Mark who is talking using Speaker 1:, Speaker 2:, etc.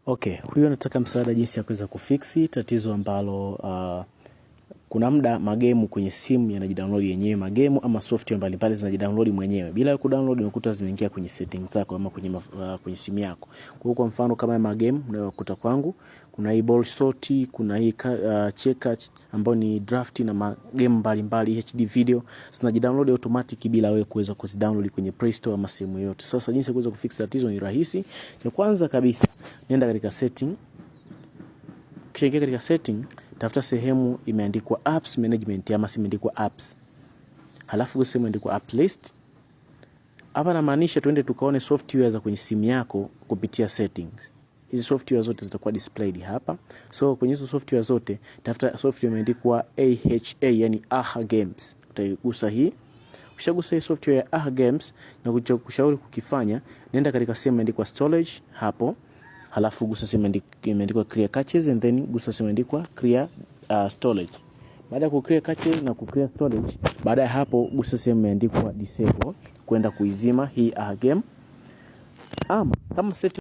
Speaker 1: Okay, huyu anataka msaada jinsi ya kuweza kufiksi tatizo ambalo kuna muda magemu kwenye simu yanajidownload yenyewe, magemu ama software mbalimbali zinajidownload mwenyewe. Bila ya kudownload unakuta zinaingia kwenye settings zako ama kwenye simu yako. Kwa mfano kama magemu unayokuta kwangu, kuna hii ball sort, kuna hii checker ambayo ni draft na magemu mbalimbali HD video zinajidownload automatic bila wewe kuweza kuzidownload kwenye Play Store ama simu yote. Sasa jinsi ya kuweza kufix tatizo ni rahisi. Cha kwanza kabisa, nenda katika setting. Kisha ingia katika setting, tafuta sehemu imeandikwa apps management ama imeandikwa apps. Halafu sehemu imeandikwa app list. Hapa namaanisha tuende tukaone software za kwenye simu yako kupitia settings. Hizi software zote zitakuwa displayed hapa. So kwenye hizo software zote tafuta software imeandikwa AHA, yani AHA Games. Utaigusa hii. Ukishagusa hii software ya AHA Games na kushauri kukifanya, nenda katika sehemu imeandikwa storage hapo. Halafu gusa sehemu imeandikwa clear caches and then gusa sehemu imeandikwa clear storage. Baada ya ku-clear cache na ku-clear storage, baada ya hapo gusa sehemu imeandikwa disable kwenda kuizima hii game. Ama kama setting